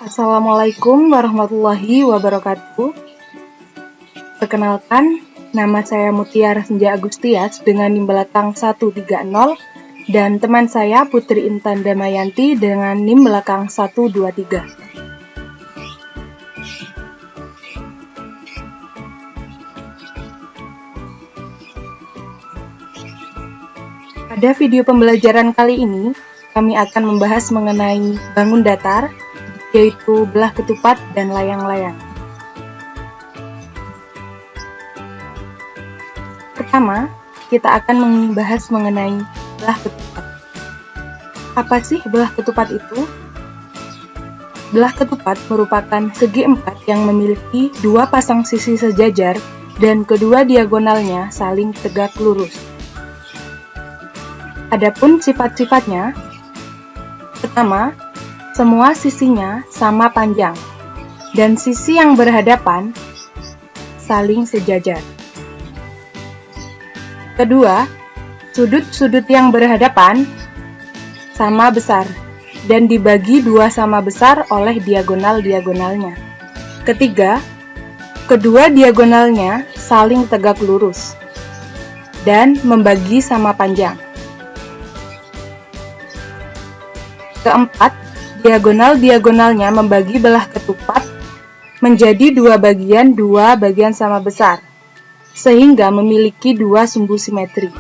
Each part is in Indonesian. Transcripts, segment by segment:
Assalamualaikum warahmatullahi wabarakatuh. Perkenalkan, nama saya Mutiara Senja Agustias dengan NIM belakang 130 dan teman saya Putri Intan Damayanti dengan NIM belakang 123. Pada video pembelajaran kali ini, kami akan membahas mengenai bangun datar, yaitu belah ketupat dan layang-layang. Pertama, kita akan membahas mengenai belah ketupat. Apa sih belah ketupat itu? Belah ketupat merupakan segi empat yang memiliki dua pasang sisi sejajar dan kedua diagonalnya saling tegak lurus. Adapun sifat-sifatnya, pertama, semua sisinya sama panjang, dan sisi yang berhadapan saling sejajar. Kedua, sudut-sudut yang berhadapan sama besar, dan dibagi dua sama besar oleh diagonal-diagonalnya. Ketiga, kedua diagonalnya saling tegak lurus, dan membagi sama panjang. Keempat, diagonal-diagonalnya membagi belah ketupat menjadi dua bagian sama besar, sehingga memiliki dua sumbu simetri.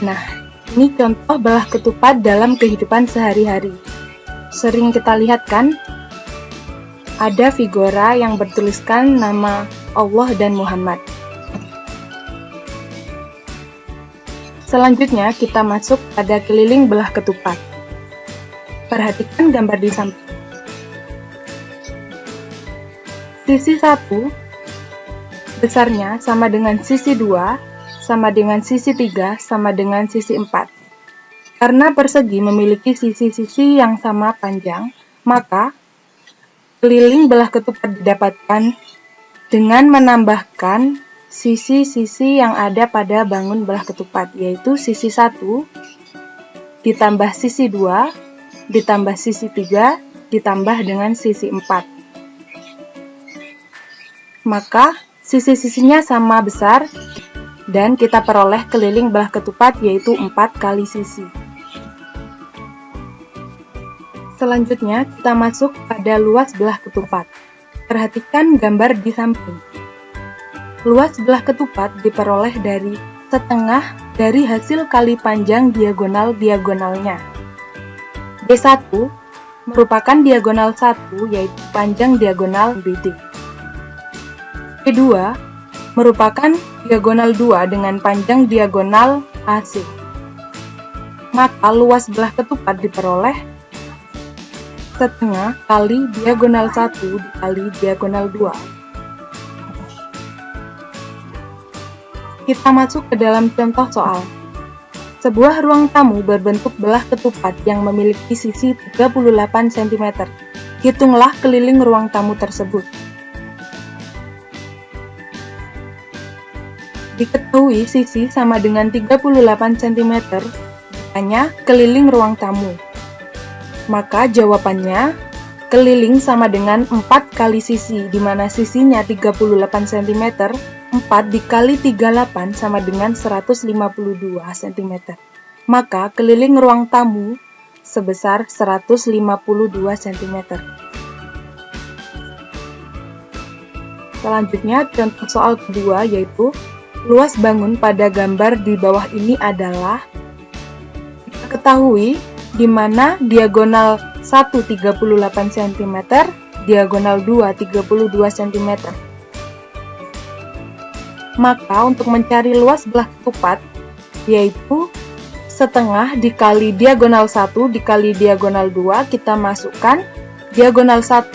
Nah, ini contoh belah ketupat dalam kehidupan sehari-hari. Sering kita lihat kan? Ada figura yang bertuliskan nama Allah dan Muhammad. Selanjutnya, kita masuk pada keliling belah ketupat. Perhatikan gambar di samping. Sisi 1 besarnya sama dengan sisi 2, sama dengan sisi 3, sama dengan sisi 4. Karena persegi memiliki sisi-sisi yang sama panjang, maka keliling belah ketupat didapatkan dengan menambahkan sisi-sisi yang ada pada bangun belah ketupat, yaitu sisi 1 ditambah sisi 2 ditambah sisi 3 ditambah dengan sisi 4. Maka sisi-sisinya sama besar dan kita peroleh keliling belah ketupat yaitu 4 kali sisi. Selanjutnya kita masuk pada luas belah ketupat. Perhatikan gambar di samping. Luas belah ketupat diperoleh dari setengah dari hasil kali panjang diagonal-diagonalnya. B1 merupakan diagonal 1 yaitu panjang diagonal BD. B2 merupakan diagonal 2 dengan panjang diagonal AC. Maka luas belah ketupat diperoleh setengah kali diagonal 1 dikali diagonal 2. Kita masuk ke dalam contoh soal. Sebuah ruang tamu berbentuk belah ketupat yang memiliki sisi 38 cm. Hitunglah keliling ruang tamu tersebut. Diketahui sisi sama dengan 38 cm, hanya keliling ruang tamu. Maka jawabannya, keliling sama dengan 4 kali sisi, di mana sisinya 38 cm, 4 dikali 38 sama dengan 152 cm. Maka keliling ruang tamu sebesar 152 cm. Selanjutnya, contoh soal kedua yaitu luas bangun pada gambar di bawah ini adalah, kita ketahui di mana diagonal 1 38 cm, diagonal 2 32 cm. Maka untuk mencari luas belah ketupat, yaitu setengah dikali diagonal 1 dikali diagonal 2, kita masukkan diagonal 1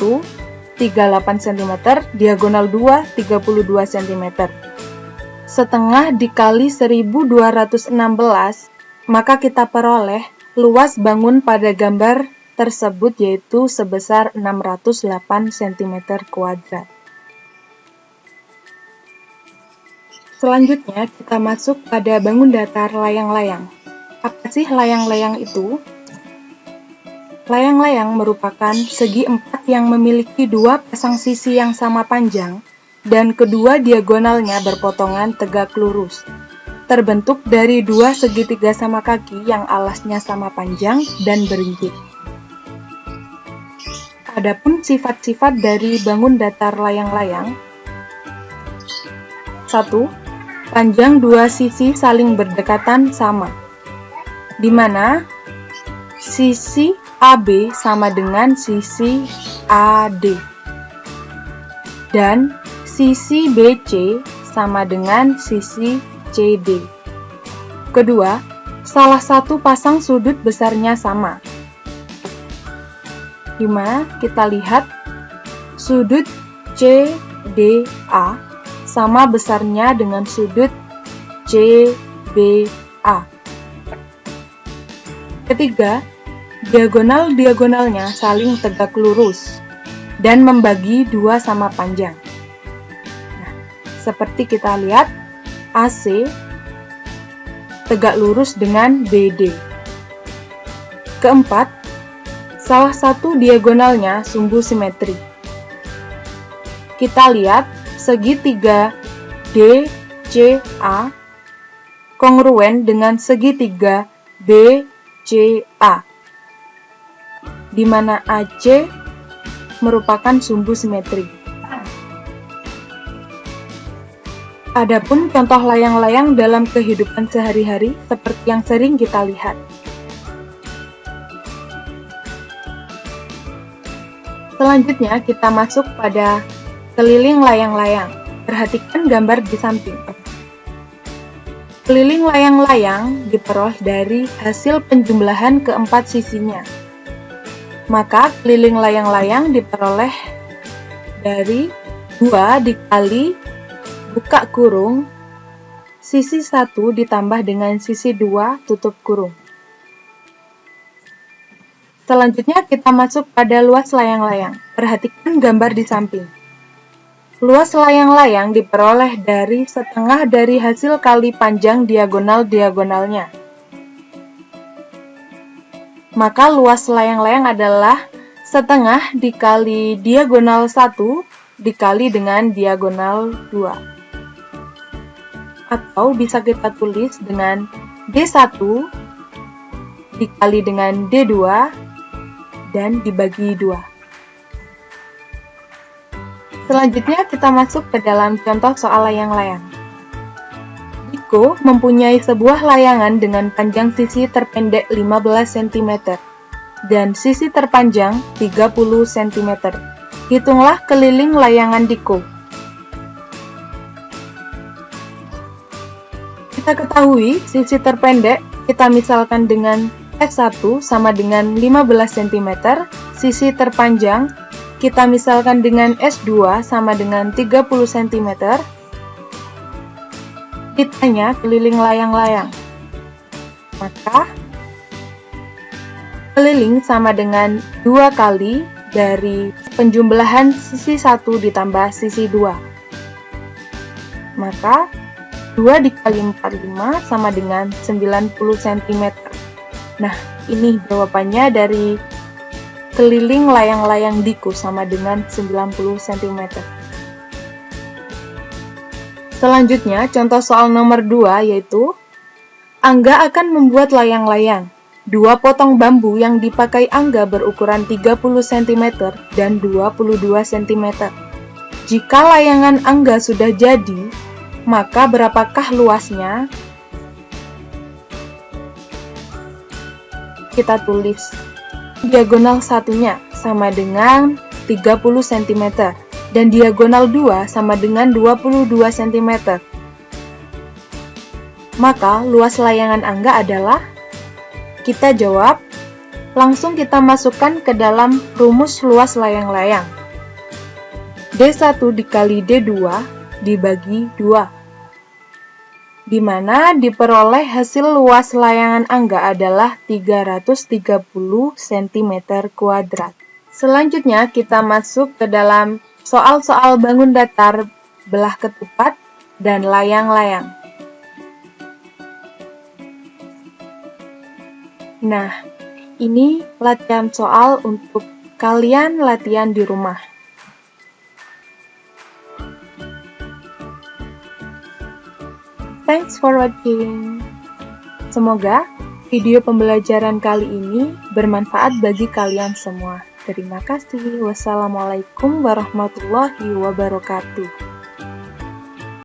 38 cm, diagonal 2 32 cm. Setengah dikali 1216, maka kita peroleh luas bangun pada gambar tersebut yaitu sebesar 608 cm². Selanjutnya, kita masuk pada bangun datar layang-layang. Apa sih layang-layang itu? Layang-layang merupakan segi empat yang memiliki dua pasang sisi yang sama panjang dan kedua diagonalnya berpotongan tegak lurus. Terbentuk dari dua segitiga sama kaki yang alasnya sama panjang dan berinjik. Adapun sifat-sifat dari bangun datar layang-layang. 1. Panjang dua sisi saling berdekatan sama, di mana sisi AB sama dengan sisi AD, dan sisi BC sama dengan sisi CD. Kedua, salah satu pasang sudut besarnya sama. Di mana kita lihat sudut CDA sama besarnya dengan sudut CBA. Ketiga, diagonal-diagonalnya saling tegak lurus dan membagi dua sama panjang. Nah, seperti kita lihat AC tegak lurus dengan BD. Keempat, salah satu diagonalnya sumbu simetri. Kita lihat segitiga DCA kongruen dengan segitiga BCA, di mana AC merupakan sumbu simetri. Adapun contoh layang-layang dalam kehidupan sehari-hari seperti yang sering kita lihat. Selanjutnya kita masuk pada keliling layang-layang. Perhatikan gambar di samping. Keliling layang-layang diperoleh dari hasil penjumlahan keempat sisinya. Maka keliling layang-layang diperoleh dari 2 dikali buka kurung sisi 1 ditambah dengan sisi 2 tutup kurung. Selanjutnya kita masuk pada luas layang-layang. Perhatikan gambar di samping. Luas layang-layang diperoleh dari setengah dari hasil kali panjang diagonal-diagonalnya. Maka luas layang-layang adalah setengah dikali diagonal 1 dikali dengan diagonal 2. Atau bisa kita tulis dengan D1 dikali dengan D2 dan dibagi 2. Selanjutnya kita masuk ke dalam contoh soal layang-layang. Diko mempunyai sebuah layangan dengan panjang sisi terpendek 15 cm dan sisi terpanjang 30 cm. Hitunglah keliling layangan Diko. Kita ketahui sisi terpendek kita misalkan dengan S1 sama dengan 15 cm, sisi terpanjang kita misalkan dengan S2 sama dengan 30 cm. Ditanya keliling layang-layang. Maka keliling sama dengan 2 kali dari penjumlahan sisi 1 ditambah sisi 2. Maka 2 dikali 45 sama dengan 90 cm. Nah, ini jawabannya dari keliling layang-layang Diko sama dengan 90 cm. Selanjutnya, contoh soal nomor 2 yaitu Angga akan membuat layang-layang. 2 potong bambu yang dipakai Angga berukuran 30 cm dan 22 cm. Jika layangan Angga sudah jadi, maka berapakah luasnya? Kita tulis diagonal satunya sama dengan 30 cm dan diagonal 2 sama dengan 22 cm. Maka luas layangan Angga adalah, kita jawab, langsung kita masukkan ke dalam rumus luas layang-layang. D1 dikali D2 dibagi 2. Di mana diperoleh hasil luas layangan Angga adalah 330 cm². Selanjutnya kita masuk ke dalam soal-soal bangun datar belah ketupat dan layang-layang. Nah, ini latihan soal untuk kalian latihan di rumah. Thanks for watching. Semoga video pembelajaran kali ini bermanfaat bagi kalian semua. Terima kasih. Wassalamualaikum warahmatullahi wabarakatuh.